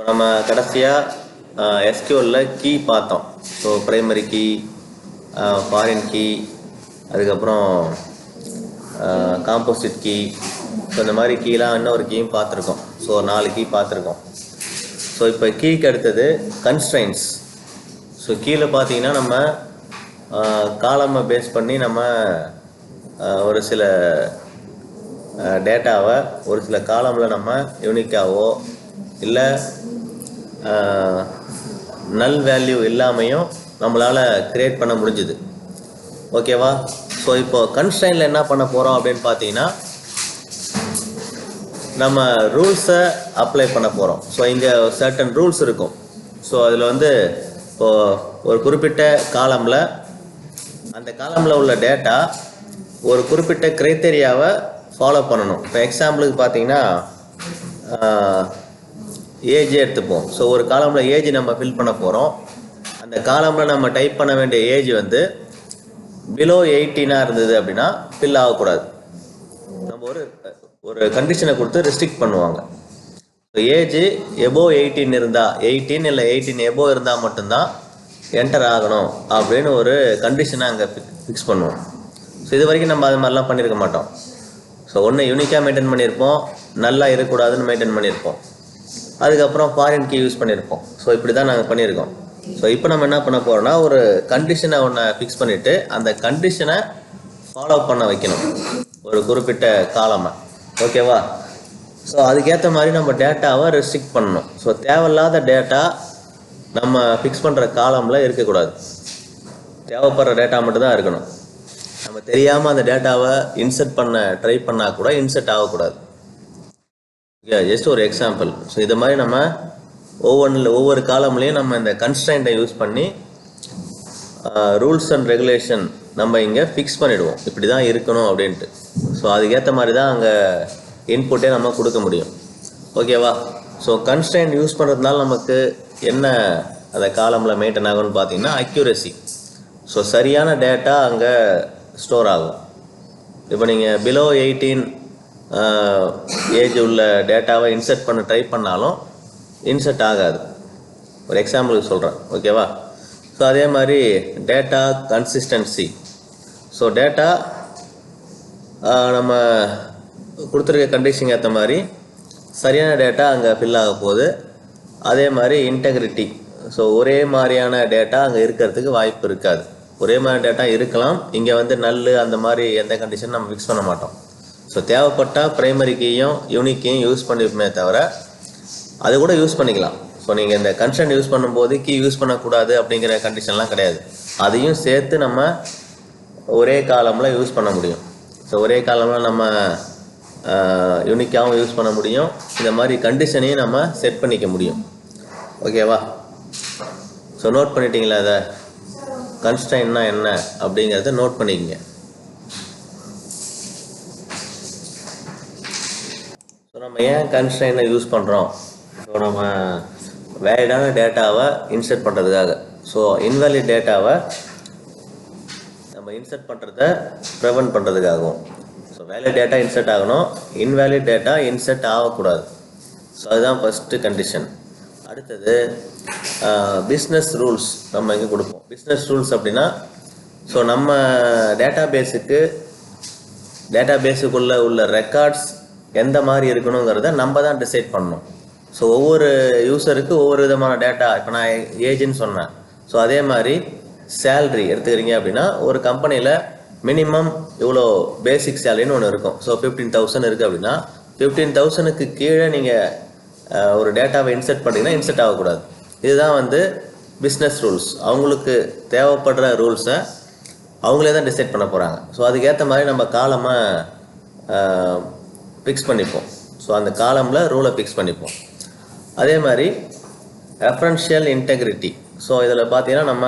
நம்ம கடைசியாக எஸ்கியூஎல்ல கீ பார்த்தோம். So primary key, foreign key, அதுக்கப்புறம் காம்போசிட் கீ. ஸோ இந்த மாதிரி கீலாம் இன்னொரு கீயும் பார்த்துருக்கோம். ஸோ 4 கீ பார்த்துருக்கோம். ஸோ இப்போ கீக்கு அடுத்தது கன்ஸ்ட்ரைன்ஸ். ஸோ கீழே பார்த்தீங்கன்னா நம்ம காலமை பேஸ் பண்ணி நம்ம ஒரு சில டேட்டாவை ஒரு சில காலமில் நம்ம யூனிக்காவோ இல்லை நல் வேல்யூ இல்லாமையும் நம்மளால் க்ரியேட் பண்ண முடிஞ்சுது. ஓகேவா? ஸோ இப்போ கன்ஸ்ட்ரைனில் என்ன பண்ண போகிறோம் அப்படின்னு பார்த்தீங்கன்னா நம்ம ரூல்ஸை அப்ளை பண்ண போகிறோம். ஸோ இங்கே சர்டன் ரூல்ஸ் இருக்கும். ஸோ அதில் வந்து இப்போது ஒரு குறிப்பிட்ட காலமில் அந்த காலமில் உள்ள டேட்டா ஒரு குறிப்பிட்ட க்ரைட்டீரியாவை ஃபாலோ பண்ணணும். இப்போ எக்ஸாம்பிளுக்கு பார்த்தீங்கன்னா ஏஜ் எடுத்துப்போம். ஸோ ஒரு காலமில் ஏஜ் நம்ம ஃபில் பண்ண போகிறோம். அந்த காலமில் நம்ம டைப் பண்ண வேண்டிய ஏஜ் வந்து பிலோ 18 இருந்தது அப்படின்னா ஃபில் ஆகக்கூடாது. நம்ம ஒரு கண்டிஷனை கொடுத்து ரெஸ்ட்ரிக்ட் பண்ணுவாங்க. ஸோ ஏஜ் எபோவ் 18 இருந்தால் 18 இல்லை 18 எபோவ் இருந்தால் மட்டும்தான் என்டர் ஆகணும் அப்படின்னு ஒரு கண்டிஷனை அங்கே ஃபிக்ஸ் பண்ணுவோம். ஸோ இது வரைக்கும் நம்ம அது மாதிரிலாம் பண்ணியிருக்க மாட்டோம். ஸோ ஒன்று யூனிக்காக மெயின்டைன் பண்ணியிருப்போம், நல்லா இருக்கக்கூடாதுன்னு மெயின்டைன் பண்ணியிருப்போம், அதுக்கப்புறம் ஃபாரின் கீ யூஸ் பண்ணியிருப்போம். ஸோ இப்படி தான் நாங்கள் பண்ணியிருக்கோம். ஸோ இப்போ நம்ம என்ன பண்ண போகிறோம்னா ஒரு கண்டிஷனை ஒன்று ஃபிக்ஸ் பண்ணிவிட்டு அந்த கண்டிஷனை ஃபாலோ பண்ண வைக்கணும் ஒரு குறிப்பிட்ட காலமாக. ஓகேவா? ஸோ அதுக்கேற்ற மாதிரி நம்ம டேட்டாவை ரெஸ்ட்ரிக்ட் பண்ணணும். ஸோ தேவையில்லாத டேட்டா நம்ம ஃபிக்ஸ் பண்ணுற காலமில் இருக்கக்கூடாது. தேவைப்படுற டேட்டா மட்டும்தான் இருக்கணும். நம்ம தெரியாமல் அந்த டேட்டாவை இன்சர்ட் பண்ண ட்ரை பண்ணால் கூட இன்சர்ட் ஆகக்கூடாது. ஜஸ்ட் ஒரு எக்ஸாம்பிள். ஸோ இது மாதிரி நம்ம ஒவ்வொரு காலம்லேயும் நம்ம இந்த கன்ஸ்ட்ரைண்ட்டை யூஸ் பண்ணி ரூல்ஸ் அண்ட் ரெகுலேஷன் நம்ம இங்கே ஃபிக்ஸ் பண்ணிவிடுவோம், இப்படி தான் இருக்கணும் அப்படின்ட்டு. ஸோ அதுக்கேற்ற மாதிரி தான் அங்கே இன்புட்டே நம்ம கொடுக்க முடியும். ஓகேவா? ஸோ கன்ஸ்ட்ரைண்ட் யூஸ் பண்ணுறதுனால நமக்கு என்ன அந்த காலமில் மெயின்டைன் ஆகும்னு பார்த்தீங்கன்னா அக்யூரசி. ஸோ சரியான டேட்டா அங்கே ஸ்டோர் ஆகும். இப்போ நீங்கள் பிலோ 18 ஏஜ் உள்ள டேட்டாவை இன்சர்ட் பண்ண ட்ரை பண்ணாலும் இன்சர்ட் ஆகாது. ஒரு எக்ஸாம்பிளுக்கு சொல்கிறேன். ஓகேவா? ஸோ அதே மாதிரி டேட்டா கன்சிஸ்டன்சி. ஸோ டேட்டா நம்ம கொடுத்துருக்க கண்டிஷன் ஏற்ற மாதிரி சரியான டேட்டா அங்கே ஃபில் ஆக போகுது. அதே மாதிரி இன்டெகிரிட்டி. ஸோ ஒரே மாதிரியான டேட்டா அங்கே இருக்கிறதுக்கு வாய்ப்பு இருக்காது. ஒரே மாதிரி டேட்டா இருக்கலாம். இங்கே வந்து நல்லு அந்த மாதிரி எந்த கண்டிஷன் நம்ம ஃபிக்ஸ் பண்ண மாட்டோம். ஸோ தேவைப்பட்டால் ப்ரைமரி கீயும் யூனிக் கீயும் யூஸ் பண்ணிப்போமே தவிர அது கூட யூஸ் பண்ணிக்கலாம். ஸோ நீங்கள் இந்த கன்ஸ்ட்ரைண்ட் யூஸ் பண்ணும்போது கீ யூஸ் பண்ணக்கூடாது அப்படிங்கிற கண்டிஷன்லாம் கிடையாது. அதையும் சேர்த்து நம்ம ஒரே காலமில் யூஸ் பண்ண முடியும். ஸோ ஒரே காலமில் நம்ம யூனிக்காகவும் யூஸ் பண்ண முடியும். இந்த மாதிரி கண்டிஷனையும் நம்ம செட் பண்ணிக்க முடியும். ஓகேவா? ஸோ நோட் பண்ணிட்டீங்களா? அதை கன்ஸ்ட்ரைன்ட்னா என்ன அப்படிங்கிறத நோட் பண்ணிக்கங்க. ஸோ நம்ம ஏன் கன்ஸ்ட்ரைனை யூஸ் பண்ணுறோம்? ஸோ நம்ம வேலிடான டேட்டாவை இன்சர்ட் பண்ணுறதுக்காக. ஸோ இன்வேலிட் டேட்டாவை நம்ம இன்சர்ட் பண்ணுறத ப்ரிவென்ட் பண்ணுறதுக்காகவும். ஸோ வேலிட் டேட்டா இன்சர்ட் ஆகணும், இன்வேலிட் டேட்டா இன்சர்ட் ஆகக்கூடாது. ஸோ அதுதான் ஃபஸ்ட்டு கண்டிஷன். அடுத்தது பிஸ்னஸ் ரூல்ஸ் நம்ம இங்கே கொடுப்போம். பிஸ்னஸ் ரூல்ஸ் அப்படின்னா ஸோ நம்ம டேட்டாபேஸுக்குள்ளே உள்ள ரெக்கார்ட்ஸ் எந்த மாதிரி இருக்கணுங்கிறத நம்ம தான் டிசைட் பண்ணணும். ஸோ ஒவ்வொரு யூஸருக்கு ஒவ்வொரு விதமான டேட்டா. இப்போ நான் ஏஜ்னு சொன்னேன். ஸோ அதே மாதிரி சேல்ரி எடுத்துக்கிறீங்க அப்படின்னா ஒரு கம்பெனியில் மினிமம் இவ்வளோ பேசிக் சேலரின்னு ஒன்று இருக்கும். ஸோ 15,000 இருக்குது அப்படின்னா 15,000க்கு கீழே நீங்கள் ஒரு டேட்டாவை இன்சர்ட் பண்ணிங்கன்னா இன்சர்ட் ஆகக்கூடாது. இதுதான் வந்து பிஸ்னஸ் ரூல்ஸ். அவங்களுக்கு தேவைப்படுற ரூல்ஸை அவங்களே தான் டிசைட் பண்ண போகிறாங்க. ஸோ அதுக்கேற்ற மாதிரி நம்ம காலமை ஃபிக்ஸ் பண்ணிப்போம். ஸோ அந்த காலமில் ரூலை ஃபிக்ஸ் பண்ணிப்போம். அதே மாதிரி ரெஃபரன்ஷியல் இன்டெகிரிட்டி. ஸோ இதில் பார்த்தீங்கன்னா நம்ம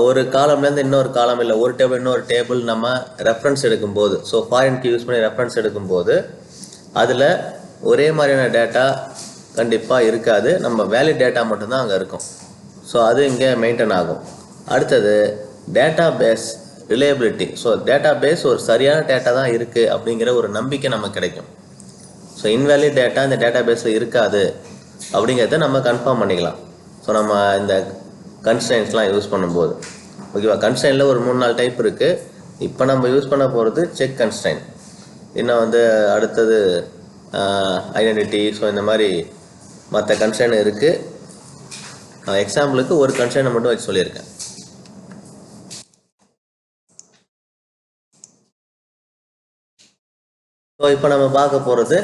ஒரு காலம்லேருந்து இன்னொரு காலம் இல்லை ஒரு டேபிள் இன்னொரு டேபிள் நம்ம ரெஃபரன்ஸ் எடுக்கும்போது, ஸோ ஃபாரின் கீ யூஸ் பண்ணி ரெஃபரன்ஸ் எடுக்கும்போது அதில் ஒரே மாதிரியான டேட்டா கண்டிப்பாக இருக்காது. நம்ம வேலிட் டேட்டா மட்டும்தான் அங்கே இருக்கும். ஸோ அது இங்கே மெயின்டைன் ஆகும். அடுத்தது database reliability. So database ஒரு சரியான டேட்டா தான் இருக்குது அப்படிங்கிற ஒரு நம்பிக்கை நமக்கு கிடைக்கும். ஸோ இன்வேலிட் டேட்டா இந்த டேட்டா பேஸில் இருக்காது அப்படிங்கிறத நம்ம கன்ஃபார்ம் பண்ணிக்கலாம். ஸோ நம்ம இந்த கன்ஸ்ட்ரைன்ஸ்லாம் யூஸ் பண்ணும்போது ஓகேவா. கன்ஸ்ட்ரைனில் ஒரு 3-4 டைப் இருக்குது. இப்போ நம்ம யூஸ் பண்ண போகிறது செக் கன்ஸ்ட்ரைன். இன்னும் வந்து அடுத்தது ஐடென்டிட்டி. ஸோ இந்த மாதிரி மற்ற கன்ஸ்ட்ரைன் இருக்குது. எக்ஸாம்பிளுக்கு ஒரு கன்ஸ்ட்ரைனை மட்டும் வச்சு சொல்லியிருக்கேன். ஸோ இப்போ நம்ம பார்க்க போகிறது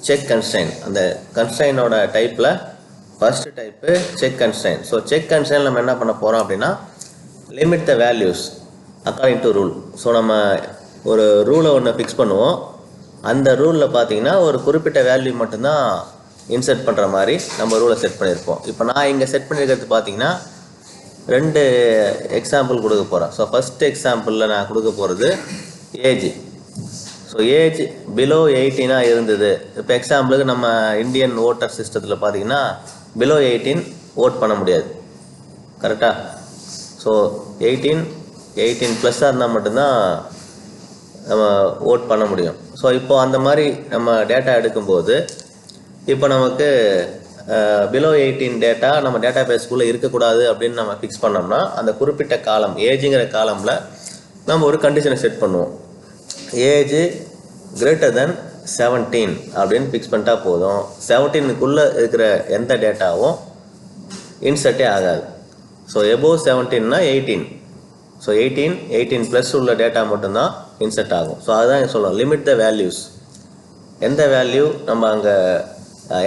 செக் கன்ஸ்ட்ரைன். அந்த கன்ஸ்ட்ரைனோட டைப்பில் first type check constrain. So check constraint நம்ம என்ன பண்ண போகிறோம் அப்படின்னா limit the values according to rule. So நம்ம ஒரு ரூலை ஒன்று ஃபிக்ஸ் பண்ணுவோம். அந்த ரூலில் பார்த்தீங்கன்னா ஒரு குறிப்பிட்ட வேல்யூ மட்டும்தான் இன்சர்ட் பண்ணுற மாதிரி நம்ம ரூலை செட் பண்ணியிருப்போம். இப்போ நான் இங்கே செட் பண்ணியிருக்கிறது பார்த்தீங்கன்னா 2 எக்ஸாம்பிள் கொடுக்க போகிறேன். ஸோ ஃபஸ்ட் எக்ஸாம்பிளில் நான் கொடுக்க போகிறது ஏஜ். ஸோ ஏஜ் பிலோ 18 இருந்தது. இப்போ எக்ஸாம்பிளுக்கு நம்ம இந்தியன் ஓட்டர் சிஸ்டத்தில் பார்த்தீங்கன்னா பிலோ 18 ஓட் பண்ண முடியாது. கரெக்டாக? ஸோ 18 ப்ளஸ்ஸாக இருந்தால் மட்டும்தான் நம்ம ஓட் பண்ண முடியும். ஸோ இப்போது அந்த மாதிரி நம்ம டேட்டா எடுக்கும்போது இப்போ நமக்கு பிலோ 18 டேட்டா நம்ம டேட்டா பேஸ்க்குள்ளே இருக்கக்கூடாது அப்படின்னு நம்ம ஃபிக்ஸ் பண்ணோம்னா அந்த குறிப்பிட்ட காலம் ஏஜுங்கிற காலமில் நம்ம ஒரு கண்டிஷனை செட் பண்ணுவோம். ஏஜ் கிரேட்டர் தென் 17 அப்படின்னு ஃபிக்ஸ் பண்ணிட்டா போதும். 17க்குள்ளே இருக்கிற எந்த டேட்டாவும் இன்சர்ட்டே ஆகாது. ஸோ எபோவ் 17னா 18. ஸோ 18 ப்ளஸ் உள்ள டேட்டா மட்டும்தான் இன்சர்ட் ஆகும். ஸோ அதுதான் சொல்லுவோம் லிமிட் த வேல்யூஸ். எந்த வேல்யூ நம்ம அங்கே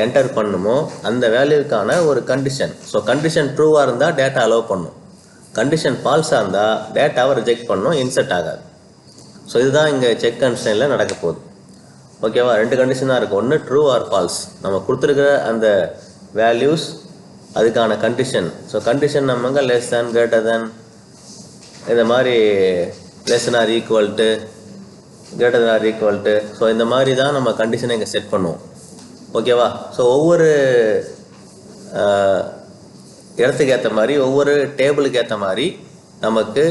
என்டர் பண்ணுமோ அந்த வேல்யூக்கான ஒரு கண்டிஷன். ஸோ கண்டிஷன் ட்ரூவாக இருந்தால் டேட்டா அலோவ் பண்ணும். கண்டிஷன் ஃபால்ஸாக இருந்தால் டேட்டாவை ரிஜெக்ட் பண்ணும், இன்சர்ட் ஆகாது. ஸோ இதுதான் இங்கே செக் கன்ஸ்ட்ரைனில் நடக்க போகுது. ஓகேவா. 2 கண்டிஷன் தான் இருக்குது. ஒன்று ட்ரூ ஆர் ஃபால்ஸ். நம்ம கொடுத்துருக்கிற அந்த வேல்யூஸ் அதுக்கான கண்டிஷன். ஸோ கண்டிஷன் நம்ம லெஸ் தேன் கிரேட்டர் தேன் இந்த மாதிரி less than or equal to greater than or equal to. So இந்த மாதிரி தான் நம்ம கண்டிஷனை இங்கே செட் பண்ணுவோம். ஓகேவா. ஸோ ஒவ்வொரு இடத்துக்கு ஏற்ற மாதிரி ஒவ்வொரு டேபிளுக்கு ஏற்ற மாதிரி நமக்கு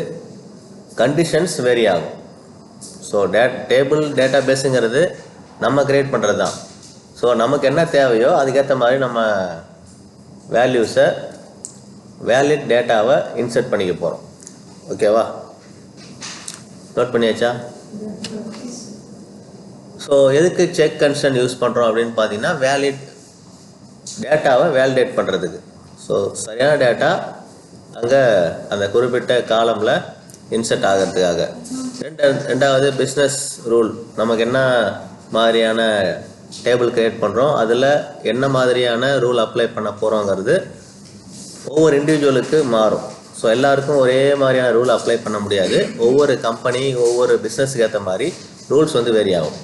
கண்டிஷன்ஸ் வேரி ஆகும். ஸோ டேபிள் டேட்டா பேஸுங்கிறது நம்ம கிரியேட் பண்ணுறது தான். ஸோ நமக்கு என்ன தேவையோ அதுக்கேற்ற மாதிரி நம்ம வேல்யூஸை வேலிட் டேட்டாவை இன்சர்ட் பண்ணிக்க போகிறோம். ஓகேவா. நோட் பண்ணியாச்சா? ஸோ எதுக்கு செக் கன்ஸ்ட்ரைன் யூஸ் பண்ணுறோம் அப்படின்னு பார்த்தீங்கன்னா வேலிட் டேட்டாவை வேலிடேட் பண்ணுறதுக்கு. ஸோ சரியான டேட்டா அங்கே அந்த குறிப்பிட்ட காலமில் இன்சர்ட் ஆகிறதுக்காக. ரெண்டாவது பிஸ்னஸ் ரூல். நமக்கு என்ன மாதிரியான டேபிள் கிரியேட் பண்ணுறோம், அதில் என்ன மாதிரியான ரூல் அப்ளை பண்ண போகிறோங்கிறது ஒவ்வொரு இண்டிவிஜுவலுக்கு மாறும். ஸோ எல்லாருக்கும் ஒரே மாதிரியான ரூல் அப்ளை பண்ண முடியாது. ஒவ்வொரு கம்பெனி ஒவ்வொரு பிஸ்னஸுக்கு ஏற்ற மாதிரி ரூல்ஸ் வந்து வேரி ஆகும்.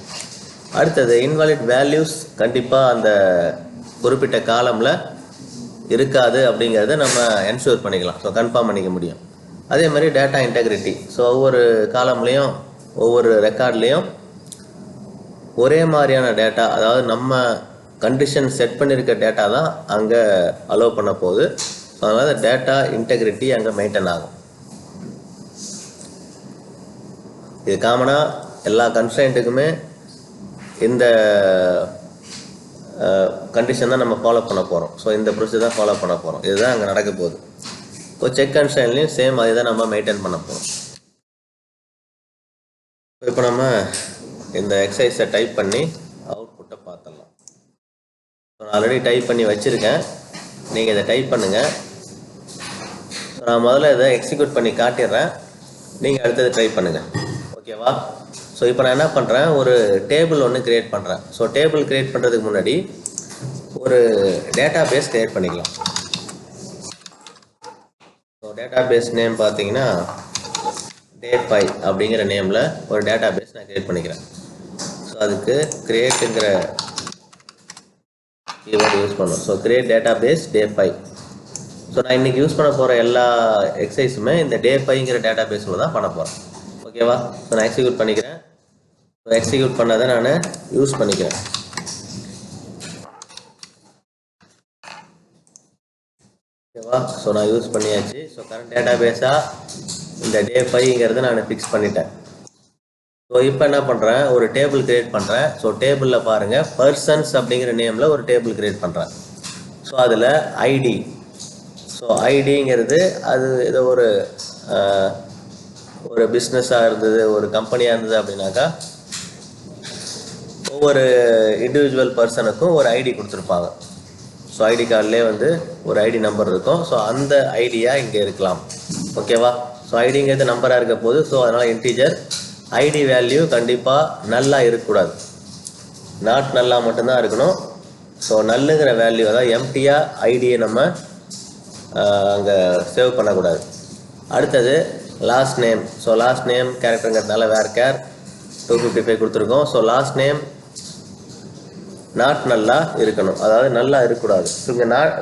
அடுத்தது இன்வாலிட் வேல்யூஸ் கண்டிப்பாக அந்த குறிப்பிட்ட காலமில் இருக்காது அப்படிங்கிறத நம்ம என்ஷூர் பண்ணிக்கலாம். ஸோ கன்ஃபார்ம் பண்ணிக்க முடியும். அதே மாதிரி டேட்டா இன்டெகிரிட்டி. ஸோ ஒவ்வொரு காலம்லேயும் ஒவ்வொரு ரெக்கார்ட்லேயும் ஒரே மாதிரியான டேட்டா, அதாவது நம்ம கண்டிஷன் செட் பண்ணியிருக்க டேட்டா தான் அங்கே அலோவ் பண்ண போகுது. ஸோ அதனால் டேட்டா இன்டெகிரிட்டி அங்கே மெயின்டைன் ஆகும். இது காமனாக எல்லா கன்ஸ்ட்ரைண்ட்டுக்குமே இந்த கண்டிஷன் தான் நம்ம ஃபாலோ பண்ண போகிறோம். ஸோ இந்த ப்ரொசீஜர் தான் ஃபாலோ பண்ண போகிறோம். இதுதான் அங்கே நடக்க போகுது. இப்போ செக் கன்ஸ்ட்ரைன்லையும் சேம் அதே தான் நம்ம மெயின்டைன் பண்ண போகிறோம். இப்போ நம்ம இந்த எக்ஸசைஸை டைப் பண்ணி அவுட்புட்டை பார்த்துடலாம். நான் ஆல்ரெடி டைப் பண்ணி வச்சுருக்கேன். நீங்கள் இதை டைப் பண்ணுங்கள். நான் முதல்ல இதை எக்ஸிக்யூட் பண்ணி காட்டிடுறேன். நீங்கள் அடுத்தது ட்ரை பண்ணுங்கள். ஓகேவா. ஸோ இப்போ நான் என்ன பண்ணுறேன், ஒரு டேபிள் ஒன்று க்ரியேட் பண்ணுறேன். ஸோ டேபிள் க்ரியேட் பண்ணுறதுக்கு முன்னாடி ஒரு டேட்டா பேஸ் க்ரியேட் பண்ணிக்கலாம். ஸோ டேட்டா பேஸ் நேம் பார்த்தீங்கன்னா day5 அப்படிங்கிற நேமில் ஒரு டேட்டா பேஸ் நான் க்ரியேட் பண்ணிக்கிறேன். ஸோ அதுக்கு க்ரியேட்டுங்கிற கீவேர்டு யூஸ் பண்ணும். So create database day5. So நான் இன்றைக்கி யூஸ் பண்ண போகிற எல்லா எக்ஸசைஸுமே இந்த day5ங்கிற டேட்டா பேஸில் தான் பண்ண போகிறேன். ஓகேவா. ஸோ நான் எக்ஸிக்யூட் பண்ணிக்கிறேன். ஸோ எக்ஸிக்யூட் பண்ணதை நான் யூஸ் பண்ணிக்கிறேன். ஓகேவா. ஸோ நான் யூஸ் பண்ணியாச்சு. ஸோ கரண்ட் டேட்டா பேஸாக இந்த day5ங்கிறத நான் ஃபிக்ஸ் பண்ணிட்டேன். ஸோ இப்போ என்ன பண்ணுறேன், ஒரு டேபிள் க்ரியேட் பண்ணுறேன். ஸோ டேபிளில் பாருங்கள் பர்சன்ஸ் அப்படிங்கிற நேமில் ஒரு டேபிள் க்ரியேட் பண்ணுறேன். ஸோ அதில் ஐடி. ஸோ ஐடிங்கிறது அது ஏதோ ஒரு பிஸ்னஸாக இருந்தது, ஒரு கம்பெனியாக இருந்தது அப்படின்னாக்கா ஒவ்வொரு இண்டிவிஜுவல் பர்சனுக்கும் ஒரு ஐடி கொடுத்துருப்பாங்க. ஸோ ஐடி கார்டிலே வந்து ஒரு ஐடி நம்பர் இருக்கும். ஸோ அந்த ஐடியாக இங்கே இருக்கலாம். ஓகேவா? ஸோ ஐடிங்கிறது நம்பராக இருக்க போது, ஸோ அதனால் இன்டீஜர் ஐடி வேல்யூ கண்டிப்பாக நல்லா இருக்கக்கூடாது, நாட் நல்லா மட்டும்தான் இருக்கணும். ஸோ நல்லுங்கிற வேல்யூ அதாவது எம்டியாக ஐடியை நம்ம அங்கே சேவ் பண்ணக்கூடாது. அடுத்தது last name. So last name கேரக்டருங்கிறதுனால வேர் கேர் 255 கொடுத்துருக்கோம். ஸோ லாஸ்ட் நேம் நாட் நல்லா இருக்கணும், அதாவது நல்லா இருக்கக்கூடாது. ஸோ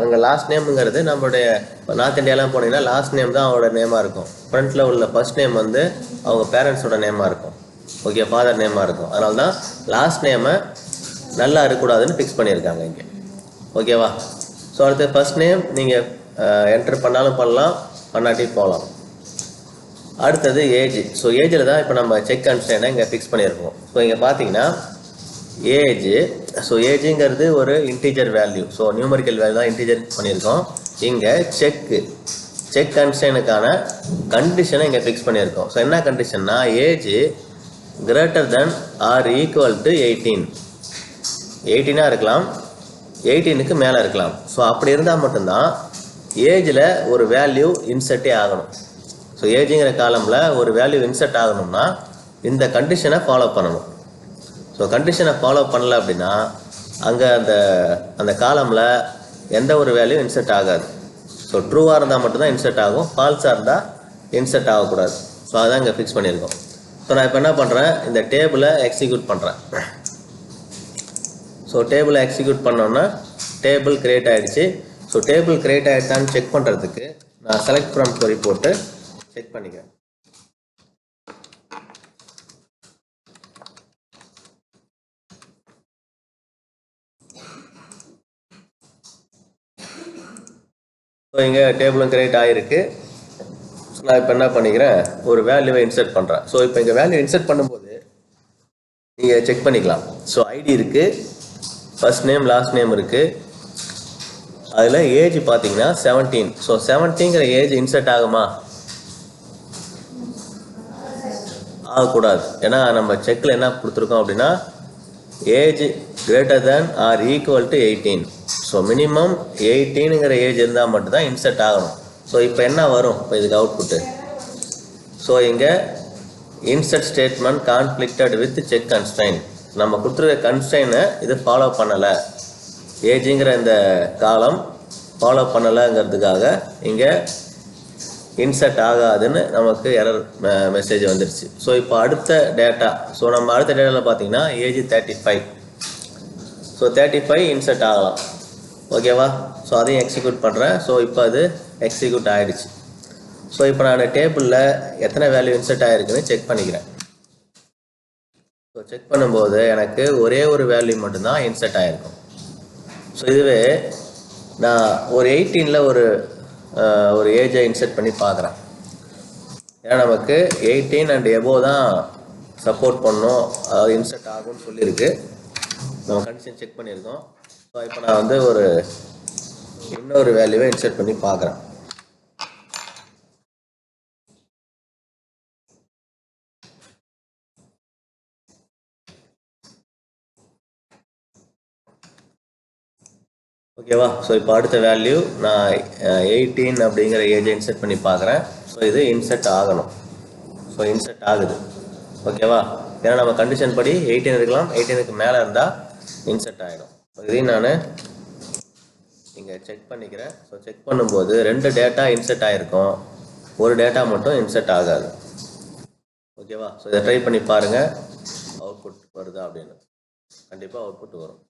இங்கே லாஸ்ட் நேமுங்கிறது நம்மளுடைய நார்த் இந்தியாலாம் போனீங்கன்னா லாஸ்ட் நேம் தான் அவங்களோட நேமாக இருக்கும். ஃப்ரண்ட்டில் உள்ள ஃபர்ஸ்ட் நேம் வந்து அவங்க பேரண்ட்ஸோட நேமாக இருக்கும். ஓகே, ஃபாதர் நேமாக இருக்கும். அதனால தான் லாஸ்ட் நேமை நல்லா இருக்கக்கூடாதுன்னு ஃபிக்ஸ் பண்ணியிருக்காங்க இங்கே. ஓகேவா? ஸோ அடுத்து ஃபர்ஸ்ட் நேம் நீங்கள் என்டர் பண்ணாலும் பண்ணலாம், பண்ணாட்டி போகலாம். அடுத்தது ஏஜ். ஸோ ஏஜில் தான் இப்போ நம்ம செக் கன்ஸ்டன்ட்டை இங்கே ஃபிக்ஸ் பண்ணியிருக்கோம். ஸோ இங்கே பார்த்தீங்கன்னா ஏஜ். ஸோ ஏஜுங்கிறது ஒரு integer value. So numerical value தான் இன்டீஜர் பண்ணியிருக்கோம். இங்கே செக் கன்ஸ்டன்ட்டுக்கான கண்டிஷனை இங்கே ஃபிக்ஸ் பண்ணியிருக்கோம். ஸோ என்ன கண்டிஷன்னா age greater than or equal to 18. 18 இருக்கலாம், 18க்கு மேலே இருக்கலாம். ஸோ அப்படி இருந்தால் மட்டும்தான் ஏஜில் ஒரு வேல்யூ இன்சர்ட்டே ஆகணும். ஸோ ஏஜுங்கிற காலமில் ஒரு வேல்யூ இன்சர்ட் ஆகணும்னா இந்த கண்டிஷனை ஃபாலோ பண்ணணும். ஸோ கண்டிஷனை ஃபாலோ பண்ணல அப்படின்னா அங்கே அந்த காலமில் எந்த ஒரு வேல்யூ இன்சர்ட் ஆகாது. ஸோ ட்ரூவாக இருந்தால் மட்டும்தான் இன்சர்ட் ஆகும், ஃபால்ஸாக இருந்தால் இன்சர்ட் ஆகக்கூடாது. ஸோ அதான் இங்கே ஃபிக்ஸ் பண்ணியிருக்கோம். ஸோ நான் இப்போ என்ன பண்ணுறேன், இந்த டேபிளை எக்ஸிக்யூட் பண்ணுறேன். ஸோ டேபிளை எக்ஸிக்யூட் பண்ணோன்னா டேபிள் கிரியேட் ஆகிடுச்சு. ஸோ டேபிள் கிரியேட் ஆகிடுதான்னு செக் பண்ணுறதுக்கு நான் செலக்ட் ஃப்ரம் query போட்டு செக் பண்ணிக்கிறேன். ஸோ இங்கே டேபிளும் கிரியேட் ஆகிருக்கு. ஸோ நான் இப்போ என்ன பண்ணிக்கிறேன், ஒரு வேல்யூவை இன்சர்ட் பண்ணுறேன். ஸோ இப்போ இங்கே வேல்யூ இன்சர்ட் பண்ணும்போது நீங்கள் செக் பண்ணிக்கலாம். ஸோ ஐடி இருக்குது, ஃபர்ஸ்ட் நேம் லாஸ்ட் நேம் இருக்குது, அதில் ஏஜ் பார்த்தீங்கன்னா 17. ஸோ 17ங்கிற ஏஜ் இன்சர்ட் ஆகுமா? ஆகக்கூடாது. ஏன்னா நம்ம செக்கில் என்ன கொடுத்துருக்கோம் அப்படின்னா age greater than or equal to 18. So minimum 18ங்கிற ஏஜ் இருந்தால் மட்டும்தான் இன்சர்ட் ஆகணும். ஸோ இப்போ என்ன வரும், இப்போ இதுக்கு அவுட்புட்டு. ஸோ இங்கே insert statement conflicted with check constraint. நம்ம கொடுத்துருக்க கன்ஸ்ட்ரைனை இது ஃபாலோ பண்ணலை, ஏஜுங்கிற இந்த காலம் ஃபாலோ பண்ணலைங்கிறதுக்காக இங்கே இன்சர்ட் ஆகாதுன்னு நமக்கு எரர் மெசேஜ் வந்துடுச்சு. ஸோ இப்போ அடுத்த டேட்டா. ஸோ நம்ம அடுத்த டேட்டாவில் பார்த்தீங்கன்னா ஏஜ் 35. ஸோ 35 இன்சர்ட் ஆகலாம். ஓகேவா? ஸோ அதையும் எக்ஸிக்யூட் பண்ணுறேன். ஸோ இப்போ அது எக்ஸிக்யூட் ஆகிடுச்சு. ஸோ இப்போ நான் டேபிளில் எத்தனை வேல்யூ இன்சர்ட் ஆகிருக்குன்னு செக் பண்ணிக்கிறேன். ஸோ செக் பண்ணும்போது எனக்கு ஒரே ஒரு வேல்யூ மட்டும்தான் இன்சர்ட் ஆகிருக்கும். ஸோ இதுவே நான் ஒரு 18ல் ஒரு ஏஜை இன்சர்ட் பண்ணி பார்க்குறேன். ஏன்னா நமக்கு 18 அண்ட் எபோவ் தான் சப்போர்ட் பண்ணோம், அதாவது இன்சர்ட் ஆகும்னு சொல்லியிருக்கு. நம்ம கண்டிஷன் செக் பண்ணியிருக்கோம். ஸோ இப்போ நான் வந்து இன்னொரு வேல்யூவை இன்சர்ட் பண்ணி பார்க்குறேன். ஓகேவா? ஸோ இப்போ அடுத்த வேல்யூ நான் 18 அப்படிங்கிற ஏஜை இன்சர்ட் பண்ணி பார்க்குறேன். ஸோ இது இன்சர்ட் ஆகணும். ஸோ இன்சர்ட் ஆகுது. ஓகேவா? ஏன்னா நம்ம கண்டிஷன் படி 18 இருக்கலாம், 18க்கு மேலே இருந்தால் இன்சர்ட் ஆகிடும். இதையும் நான் இங்கே செக் பண்ணிக்கிறேன். ஸோ செக் பண்ணும்போது 2 டேட்டா இன்சர்ட் ஆகிருக்கும், ஒரு டேட்டா மட்டும் இன்சர்ட் ஆகாது. ஓகேவா? ஸோ இதை ட்ரை பண்ணி பாருங்கள், அவுட்புட் வருதா அப்படின்னு. கண்டிப்பாக அவுட்புட் வரும்.